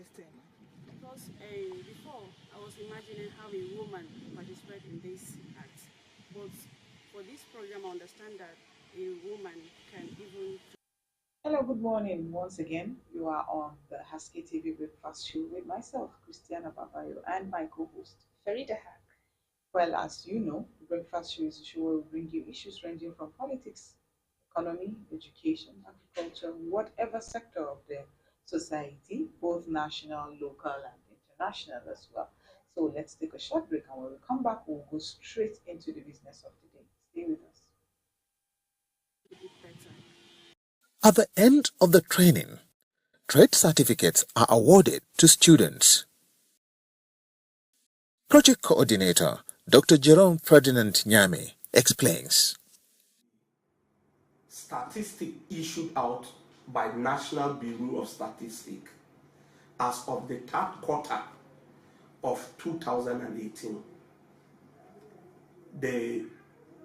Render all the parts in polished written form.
interesting because before I was imagining how a woman participated in this act, but for this program, I understand that a woman can even. Hello, good morning once again. You are on the Haske TV breakfast show with myself, Christiana Babayo, and my co-host, Farida Haq. Well, as you know, the breakfast show is a show where we bring you issues ranging from politics, economy, education, agriculture, whatever sector of the society, both national, local, and international as well. So let's take a short break, and when we come back, we'll go straight into the business of the day. Stay with us. A bit better. At the end of the training, trade certificates are awarded to students. Project Coordinator Dr. Jerome Ferdinand Nyame explains. Statistic issued out by National Bureau of Statistics as of the third quarter of 2018, the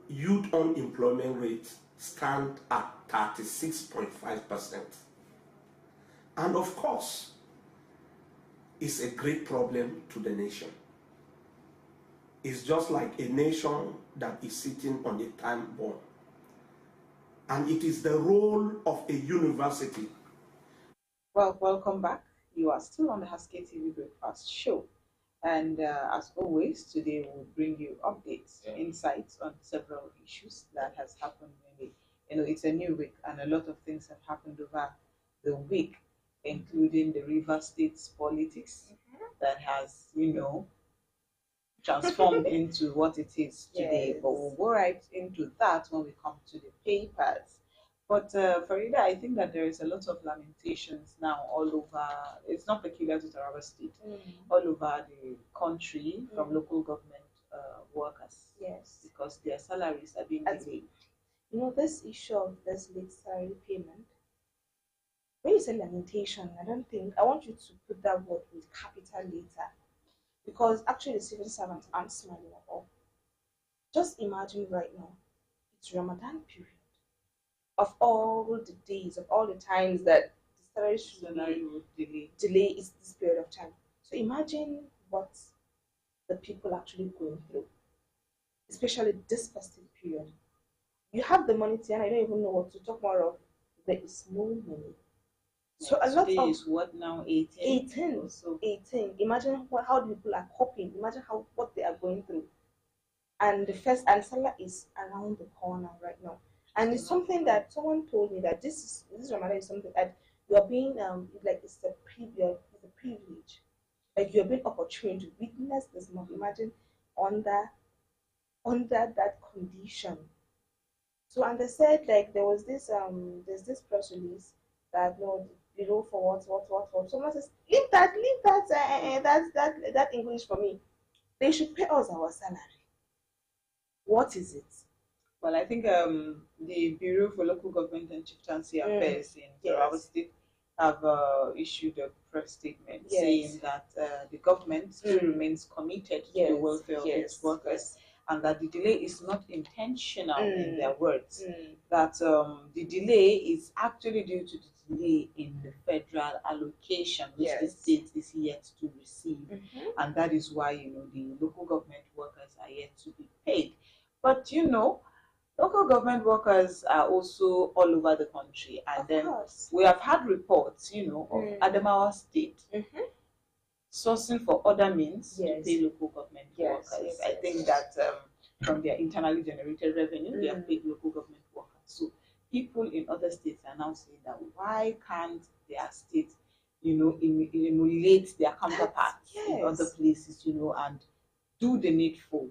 youth unemployment rate stand at 36.5%. And of course, it's a great problem to the nation. It's just like a nation that is sitting on a time bomb. And it is the role of a university. Well, welcome back. You are still on the Haske TV Breakfast Show. And as always, today we'll bring you updates, insights on several issues that has happened. Maybe, it's a new week and a lot of things have happened over the week, including the River State's politics that has, transformed into what it is today. Yes. But we'll go right into that when we come to the papers. But Farida, I think that there is a lot of lamentations now all over. It's not peculiar to Taraba State, all over the country from local government workers. Yes. Because their salaries are being As- delayed. This issue of this late salary payment, when you say lamentation, I want you to put that word with capital letter because actually the civil servants aren't smiling at all. Just imagine right now, it's Ramadan period. Of all the days, of all the times that the salary should Salary would delay. delay is this period of time. So imagine what the people actually going through, especially this festive period. You have the money to, and I don't even know what to talk more of. There is no money. So a lot Today of is what now, 18? 18, or so. 18. Imagine how the people are coping. Imagine what they are going through. And the first and Salah is around the corner right now. And it's something that someone told me that this Ramadan is something that you're being like it's a privilege. Like you're being opportune to witness this month. Imagine under that condition. So and they said like there's this press release that no below for what someone says leave that English for me. They should pay us our salary. What is it? Well, I think the Bureau for Local Government and Chieftaincy Affairs in Taraba Yes. State have issued a press statement Yes. saying that the government still remains committed to the Yes, welfare of its yes, workers and that the delay is not intentional in their words. Mm. That the delay is actually due to the delay in the federal allocation, which the Yes. state is yet to receive. Mhm. And that is why the local government workers are yet to be paid. But local government workers are also all over the country, and Of then course. we have had reports, of Mm. Adamawa State Mhm. sourcing for other means to Yes. pay local government Yes, workers. yes, I yes. think that from their internally generated revenue, they have paid local government workers. So people in other states are now saying that why can't their state, emulate their counterparts in other yes. places, and do the needful.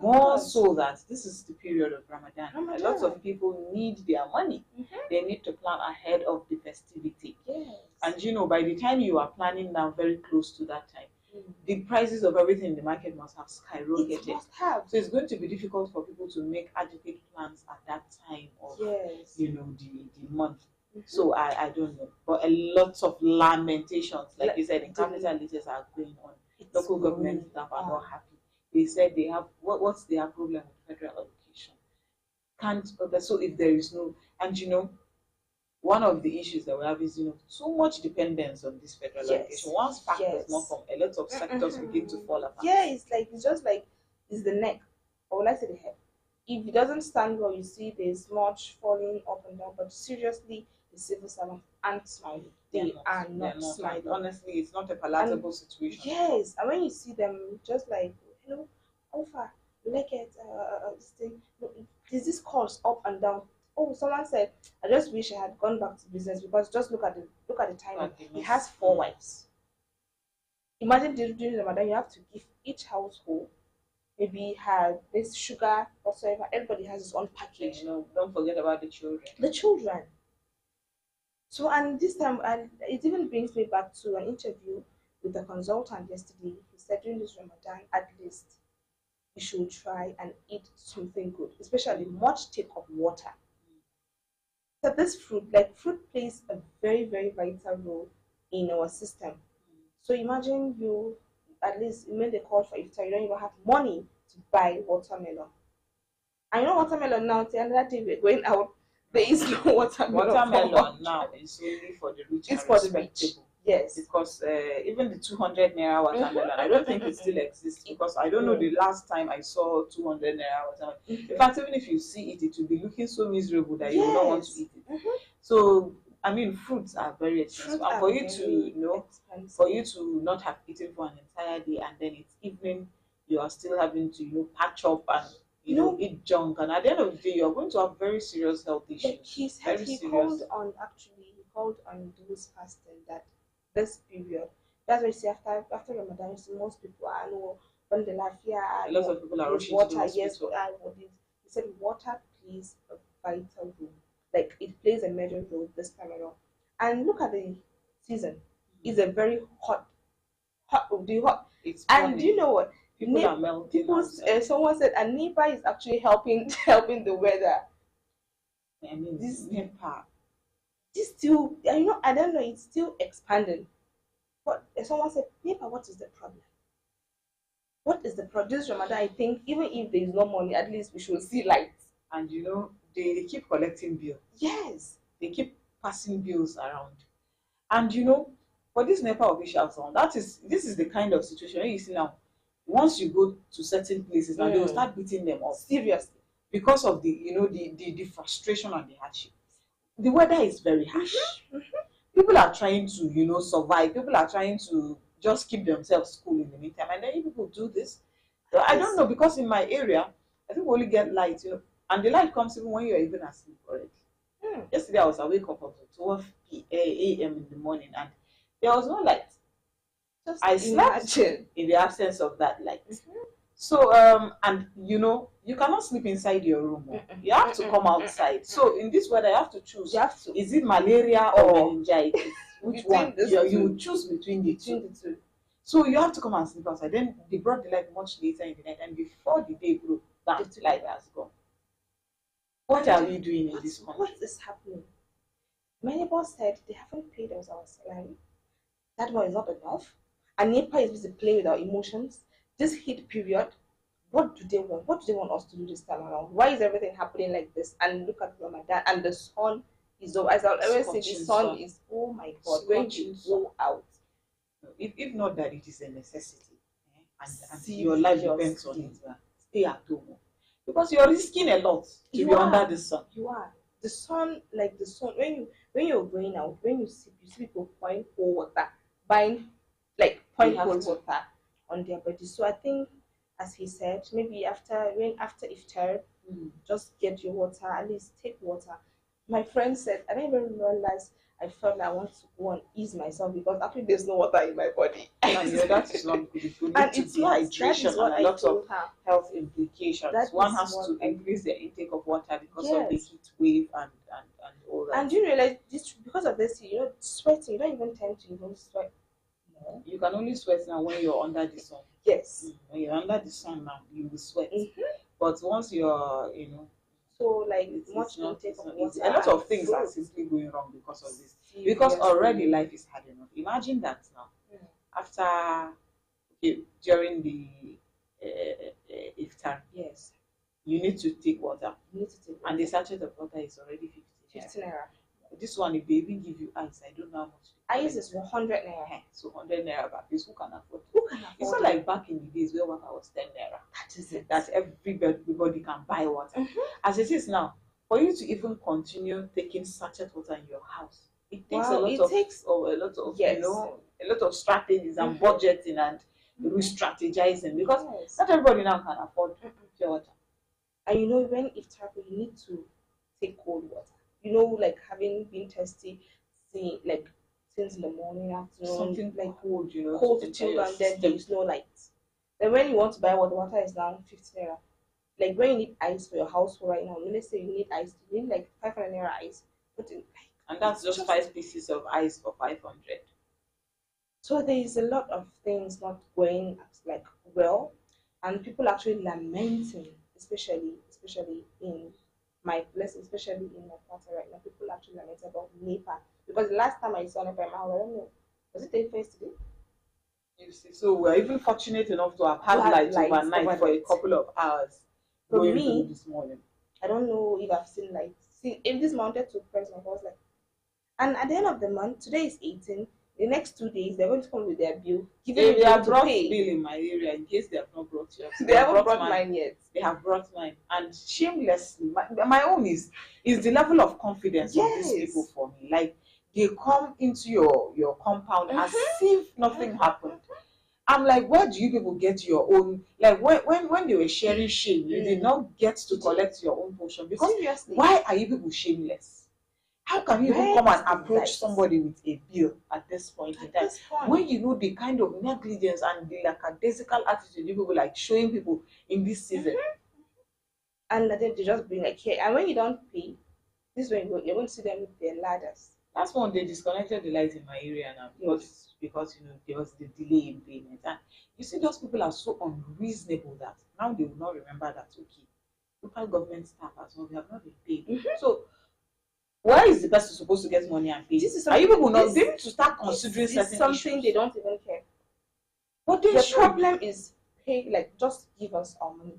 More course. so that this is the period of Ramadan. A lot Ramadan. of people need their money. They need to plan ahead of the festivity. Yes. And by the time you are planning now, very close to that time, the prices of everything in the market must have skyrocketed. It must have. So it's going to be difficult for people to make adequate plans at that time of Yes. the month. So I don't know. But a lot of lamentations, like you said, in capital letters are going on. It's Local government going staff are on. not happy. They said they have what's their problem with federal allocation? Can't so if there is no and one of the issues that we have is, too much dependence on this federal Yes. allocation. Once fact does not Yes. come, a lot of sectors begin to fall apart. Yeah, it's just like it's the neck, or will I say the head? If it doesn't stand well, you see there's much falling up and down. But seriously, the civil servants aren't smiling. They are They're not not. smiling. And honestly, it's not a palatable situation. Yes, and when you see them, just like, hello, Alpha, like it, this thing. No, there's this calls up and down. Oh, someone said, I just wish I had gone back to business because just look at the time. He has 4 wives. Imagine during Ramadan, you have to give each household maybe had this sugar whatsoever. Everybody has his own package. Don't forget about the children. The children. So, and this time, and it even brings me back to an interview with a consultant yesterday. He said during this Ramadan, at least you should try and eat something good, especially much take of water. So this fruit, like fruit plays a very, very vital role in our system. So imagine you, at least when they call for iftar, you don't even have money to buy watermelon. I know watermelon now, the other day we're going out, there is no watermelon. Watermelon now is only for the rich. It's for the rich. Yes. Because even the 200 naira watermelon, I don't think it still exists, because I don't know the last time I saw 200 naira watermelon. In fact, even if you see it, it will be looking so miserable that you don't want to eat it. So, I mean, fruits are very expensive. And for you to, for you to not have eaten for an entire day and then it's evening, you are still having to, patch up and eat junk, and at the end of the day, you're going to have very serious health issues. Like he said, he called on those fasting that this period. That's why you see after Ramadan, you see most people are on the life. A lot of people are rushing water. to the Yes, hospital. he said water plays a vital role. Like it plays a major role this time around. And look at the season. It's a very hot. It's And funny. do you know what? People are melting. Someone said, and NEPA is actually helping the weather. I mean, this NEPA. This still, I don't know, it's still expanding. But someone said, NEPA, what is the problem? What is the problem? This Ramadan, I think, even if there is no money, at least we should see light. And they keep collecting bills. Yes. They keep passing bills around. And for this NEPA officials, this is the kind of situation you see now. Once you go to certain places, now they will start beating them up. Seriously. Because of the frustration and the hardship. The weather is very harsh. People are trying to, survive. People are trying to just keep themselves cool in the meantime. And then if people do this, I don't know, because in my area, I think we only get light, and the light comes even when you're even asleep already. Yesterday I was awake up at 12 a.m. in the morning and there was no light. I slept in the absence of that light. So and you cannot sleep inside your room. You have to come outside. So in this weather you have to choose. Is it malaria or meningitis? Which one? You choose between the two. So you have to come and sleep outside. Then they brought the light much later in the night, and before the day broke, that light has gone. What are we doing in this country? What is happening? My neighbor said they haven't paid us our salary. That one is not enough. And NEPA is busy playing with our emotions. This heat period, what do they want? What do they want us to do this time around? Why is everything happening like this? And look at Ramadan, and the sun is over. As I always say, the sun is, oh my God, when you go out. If not that it is a necessity, and your life depends on it, stay at home. Because you're risking a lot to be under the sun. You are. The sun, when you're going out, when you see people pouring cold water, buying cold water on their body. So I think, as he said, maybe after iftar, just get your water, at least take water. My friend said, I didn't even realize I felt I want to go and ease myself because actually there's no water in my body. That is not good. It's dehydration and a lot of health implications. One has to increase their intake of water because of the heat wave and all that. And you realize this because of this, sweating, you don't even tend to even sweat. No. You can only sweat now when you're under the sun. Yes. When you're under the sun now, you will sweat. But once you're, so much intake of water. A lot of things are simply going wrong because of this. Because already life is hard enough. Imagine that now. After, during the iftar, yes, you need to take water. And the sachet of water is already 50 naira. This one, if they even give you ice, I don't know how much. Ice is 100 naira. So 100 naira back is who can afford? Who can afford It's not it? like back in the days where water was 10 naira. That is it. That everybody can buy water. As it is now, for you to even continue taking sachet water in your house, it takes a lot of yes. you know, a lot of strategies and budgeting and re-strategizing, because not everybody now can afford pure water. And you know, when iftar, you need to take cold water. You know, like having been thirsty, like since in the morning, afternoon, Something like cold, you know, cold to chill, and then there is no light. Then when you want to buy water, water is now 50 naira. Like when you need ice for your household right now, let's say you need ice, you need like 500 naira ice. But and that's just 5 pieces of ice for 500. So there is a lot of things not going like well, and people actually lamenting, especially in my place, especially in my party right now. People actually lament about NEPA, because the last time I saw NEPA in my house, I don't know, was it the first day? You see, so we're even fortunate enough to have had lights overnight for a couple of hours. For me, this morning, I don't know if I've seen lights. See, if this mounted to price, my was like, and at the end of the month, today is 18. The next 2 days, they're going to come with their bill. They have brought bill in my area, in case they have not brought yours. They haven't brought mine yet. They have brought mine, and shamelessly, my own is the level of confidence of these people for me. Like, they come into your compound as if nothing happened. I'm like, where do you people get your own? Like, when they were sharing shame, you did not get to collect your own portion, because seriously, why are you people shameless? How can you even come and approach somebody with a bill at this point in time, when you know the kind of negligence and the lackadaisical attitude you people like showing people in this season? And then they just bring like here, and when you don't pay, this is when you're going to see them with their ladders. That's when they disconnected the light in my area now, because you know there was the delay in payment, and you see those people are so unreasonable that now they will not remember that local government staff as well, they have not been paid. So where is the person supposed to get money and pay? Are you people not? They need to start considering certain something issues. They don't even care. But the problem is pay, like, just give us our money.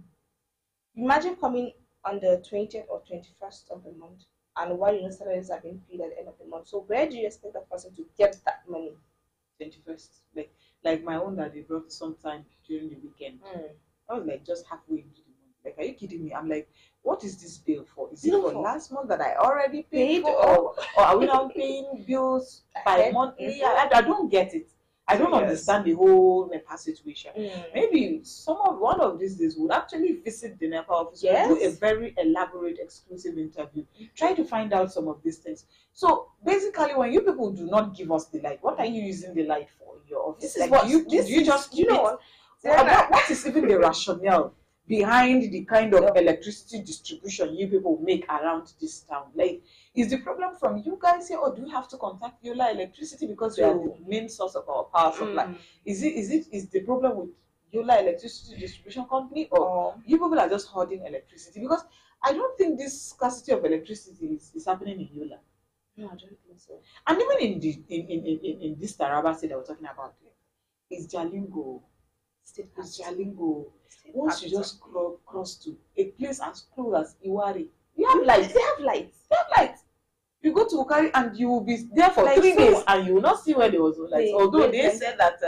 Imagine coming on the 20th or 21st of the month, and while you know salaries are being paid at the end of the month. So where do you expect that person to get that money? 21st, like my own that they brought sometime during the weekend. I was like just halfway into the month. Like, are you kidding me? I'm like, what is this bill for? Is it for last month that I already paid for, or are we now paying bills by monthly? I don't get it. I don't understand the whole NEPA situation. Maybe one of these days would actually visit the NEPA office, do a very elaborate, exclusive interview, try to find out some of these things. So basically, when you people do not give us the light, what are you using the light for in your office? This is what you know. What is even the rationale behind the kind of electricity distribution you people make around this town? Like, is the problem from you guys here, or do we have to contact Yola Electricity because they are the main source of our power supply? Is the problem with Yola Electricity Distribution Company, or you people are just hoarding electricity? Because I don't think this scarcity of electricity is happening in Yola. No, I don't think so. And even in this Taraba state that we're talking about, is Jalingo. Once you just cross to a place as close as Iwari, you have lights. They have lights. You go to Ukari and you will be there for 3 days and you will not see where there was no lights. Although they said that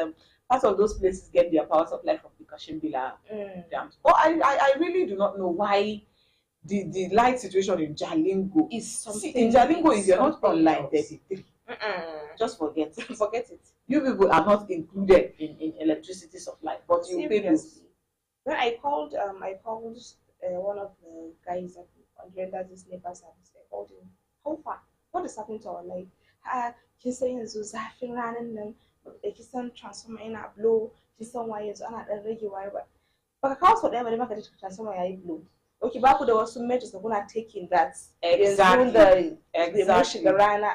part of those places get their power supply from the Kashimbila dams. But I really do not know why the light situation in Jalingo is something. In Jalingo, if you're not on line 33, just forget it. You people are not included in electricity supply, but you pay bills. When I called one of the guys that rendered this NEPA service, I called him. How far? What is happening to our life? He's saying zafin ranan nan, kisan transformer ina blow, kisan wires ana dan rage wire ba. Baka kawo so daya ba maka da transformer yayi blow. Okay, baku da wasu measures da kuna taking that exactly.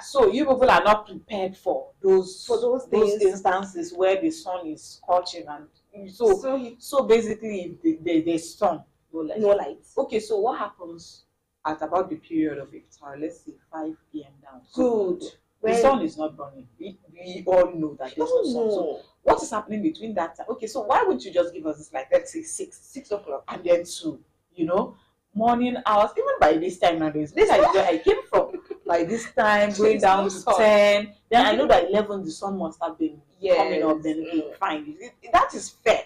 So you people are not prepared for those instances where the sun is scorching, and so basically the sun, no lights. Okay, so what happens at about the period of iftar? Let's say 5 p.m. down. Good. The sun is not burning. We all know that there's no sun. So what is happening between that time? Okay, so why wouldn't you just give us this, like, let's say 6 o'clock, and then 2, morning hours? Even by this time nowadays, this is where I came from. By this time, going There's down no to sun. 10. Then I know that 11, the sun must have been coming up. Yes. Then okay, fine. That is fair.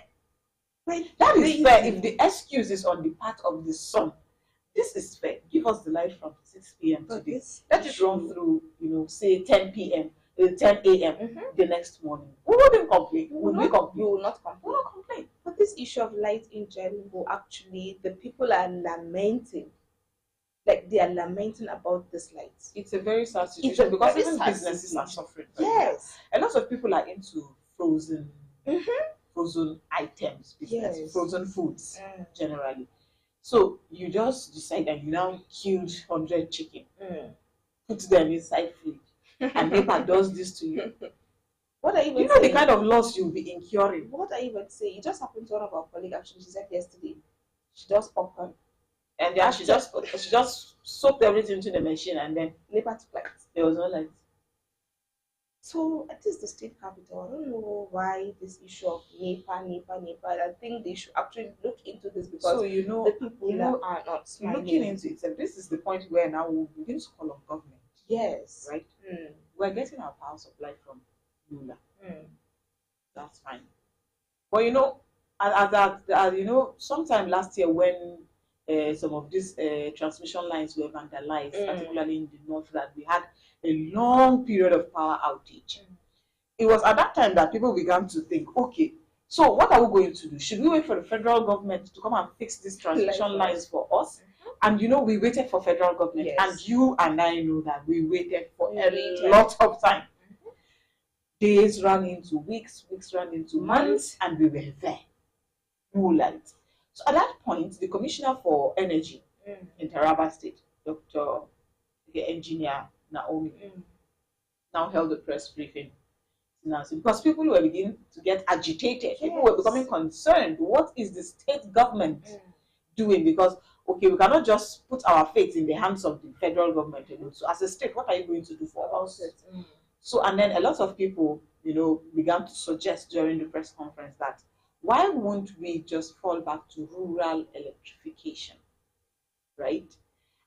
Like, That is crazy. fair. If the excuse is on the part of the sun, this is fair. Give us the light from 6 p.m. But today. this Let it run issue- through, say 10 p.m., 10 a.m. Mhm. the next morning. We wouldn't complain. You Would will we not, complain? you will not We complain. will not complain. But this issue of light in general, actually, the people are lamenting. Like, they are lamenting about this light. It's a very sad It's situation a because very even sad businesses are situation. suffering. right now. Yes. A lot of people are into frozen Mhm. items business, Yes. frozen foods Mm. generally. So you just decide that you now killed 100 chicken, put them inside fridge, and NEPA does this to you. What I even You know the say- kind of loss you'll be incurring. What I even say, it just happened to one of our colleagues. Actually, she said yesterday, she just opened And then she just soaked everything into the machine, and then NEPA to light. there was no light. So it is the state capital. I don't know why this issue of NEPA. I think they should actually look into this because So the people are not smiling. looking into it, and this is the point where now we'll begin to call on government. Yes. Right? We're getting our power supply from Lula. That's fine. But sometime last year when some of these transmission lines were vandalized, particularly in the north, that we had a long period of power outage. It was at that time that people began to think, okay, so what are we going to do? Should we wait for the federal government to come and fix these transmission lines for us? And we waited for federal government, Yes. and you and I know that we waited for We a waited. lot of time. Days ran into weeks ran into months, and we were there. No light. So at that point, the Commissioner for Energy in Taraba State, Dr. Engineer Naomi, now held a press briefing because people were beginning to get agitated. People were becoming concerned. What is the state government doing? Because okay, we cannot just put our faith in the hands of the federal government alone. So as a state, what are you going to do for us? So, and then a lot of people, began to suggest during the press conference that why won't we just fall back to rural electrification, right?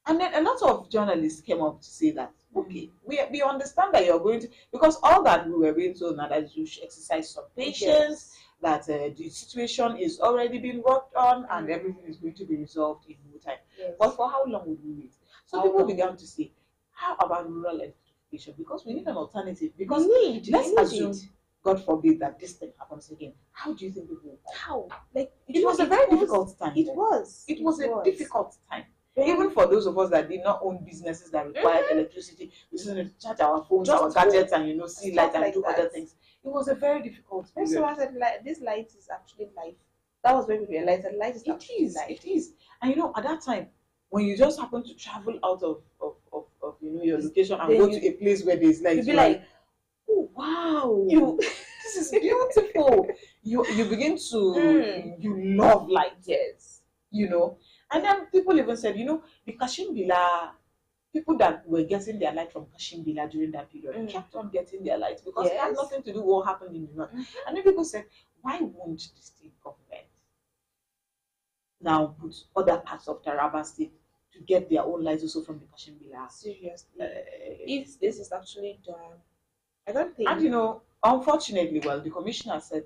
And then a lot of journalists came up to say that, okay, we understand that you're going to, because all that we were being told now that you should exercise some patience, that the situation is already being worked on and everything is going to be resolved in no time. But for how long would we wait? So people began to say, how about rural electrification? Because we need an alternative. Because let's assume, God forbid, that this thing happens again. How do you think people will? How? Like It was a very difficult time. It was A difficult time. Even for those of us that did not own businesses that required electricity, we just need to charge our phones, Just our gadgets, and see light and like do that. other things. It was a very difficult When period. someone said this light is actually life, that was when we realized that light is actually life. It is. And at that time, when you just happen to travel out of your location and go to a place where there's light, you'll be like, oh wow, this is beautiful. You begin to you love light. Yes. And then people even said, the Kashimbila, people that were getting their light from Kashimbila during that period kept on getting their light because it had nothing to do with what happened in the north. And then people said, why won't the state government now put other parts of Taraba State to get their own lights also from the Kashimbila? Seriously. If this is actually done, I don't think. And unfortunately, the commissioner said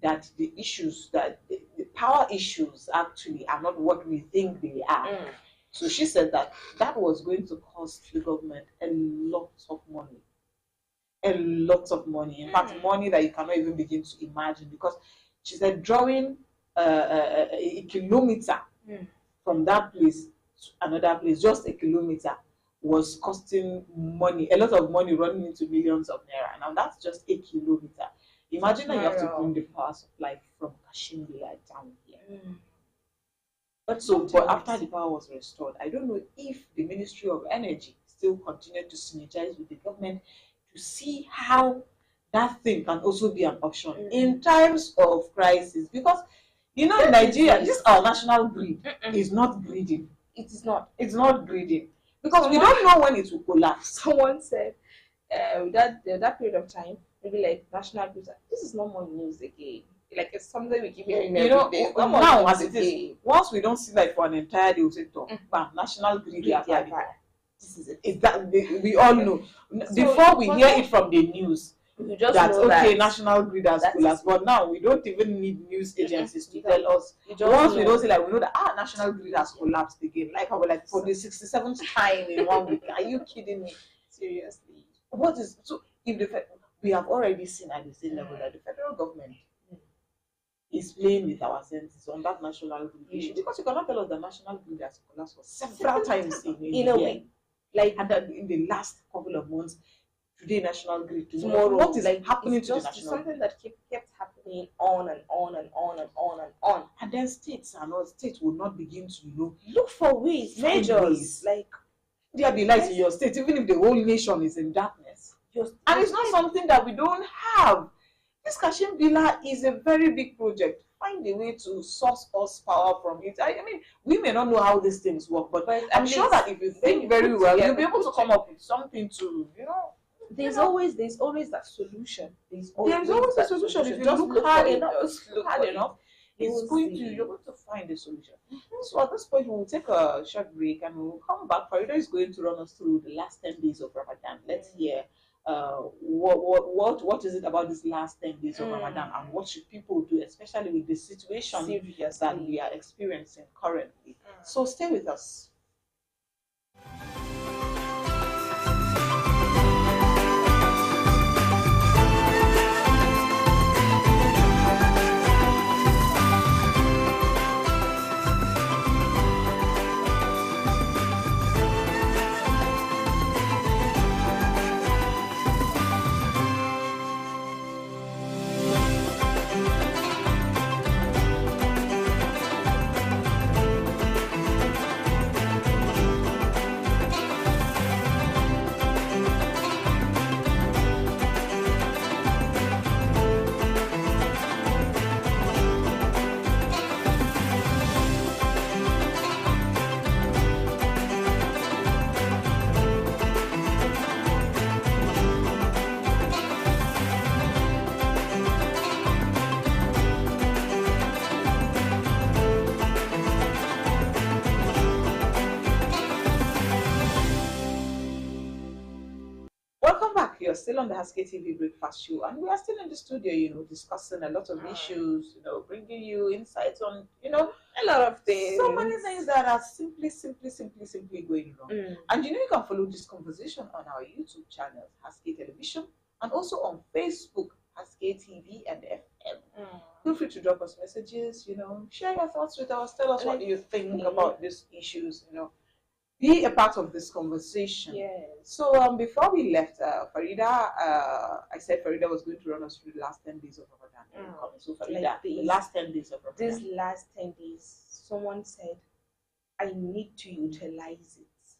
that the issues, that the power issues actually are not what we think they are. So she said that was going to cost the government a lot of money. A lot of money. In fact, money that you cannot even begin to imagine, because she said drawing a kilometer from that place to another place, just a kilometer, was costing money, a lot of money, running into millions of naira. Now that's just a kilometer. Imagine that you have to bring the power supply from Kashimbila down here. But after the power was restored, I don't know if the Ministry of Energy still continued to synergize with the government to see how that thing can also be an option in times of crisis. Because in Nigeria, this our national grid is not breathing. It is not. It's not breathing. Because we don't know when it will collapse. Someone said that period of time, maybe like national grid, this is not more news again. Like it's something we keep hearing every day. Now as it is, once we don't see like for an entire day, we'll say, bam, national grid. this is it. Is that we all know So before we hear not- it from the news you just that know okay, that national grid has that collapsed, is- but now we don't even need news agencies to You tell don't. us. You just Once we know. don't say, like, we know that national grid has collapsed again. Like, I was like, for the 67th time in 1 week. Are you kidding me? Seriously. What is so? If we have already seen at the same level that the federal government is playing with our senses on that national grid issue, because you cannot tell us the national grid has collapsed for several times in In a a year. way. Like, And that in the last couple of months, today national grid, tomorrow, what is like, happening it's to the just national something grid? that kept happening on and on and on and on and on. And then states will not begin to Look for ways, find measures, ways. like there be light in your state, even if the whole nation is in darkness. And it's not something that we don't have. This Kashim Villa is a very big project. Find a way to source us power from it. I mean, we may not know how these things work, but I'm sure that if you think very well, you'll be able to come up with something to, there's always that solution. There's always a that solution. If you Just look hard for it. enough, Just look hard for enough, You're going to find a solution. So at this point, we'll take a short break and we'll come back. Farida is going to run us through the last 10 days of Ramadan. Let's hear what is it about these last 10 days of Ramadan, and what should people do, especially with the situation that we are experiencing currently. So stay with us. Welcome back. You're still on the Haske TV Breakfast Show, and we are still in the studio, discussing a lot of issues, bringing you insights on, a lot of things. so many things that are simply going wrong. And you can follow this conversation on our YouTube channel, Haske Television, and also on Facebook, Haske TV and FM. Feel free to drop us messages, share your thoughts with us, tell us what you think about these issues, be a part of this conversation. Yes. So before we left, Farida, I said Farida was going to run us through the last 10 days of Ramadan. So Farida, the last 10 days of Ramadan. These last 10 days, someone said, I need to utilize it.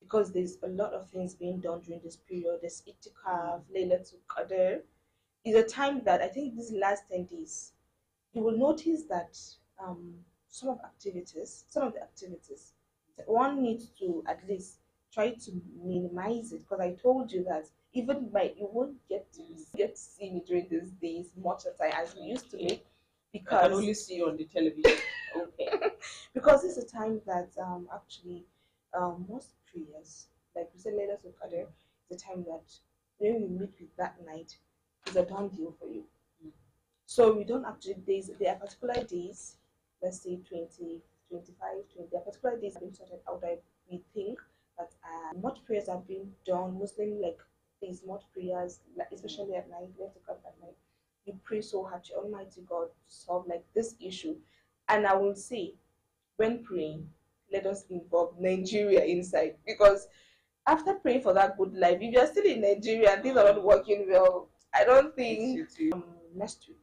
Because there's a lot of things being done during this period. There's Itikaf, Laylatul Qadr. It's a time that I think these last 10 days, you will notice that some of the activities, one needs to at least try to minimize it, because I told you that even you won't get to see me during these days much of time as we used to make, because I can only see you on the television. Okay. Because it's a time that actually most prayers, like we said, Laylatul Qadr, it's a time that when we meet with that night, is a done deal for you. So we don't actually there are particular days, let's say 20, 25, 20, there are particular days have been sorted out that we think that much prayers are being done, mostly like these much prayers, like, especially at night, let's wake up at night. We pray so hard to Almighty God to solve like this issue. And I will say, when praying, let us involve Nigeria inside, because after praying for that good life, if you're still in Nigeria and things are not working well, I don't think next week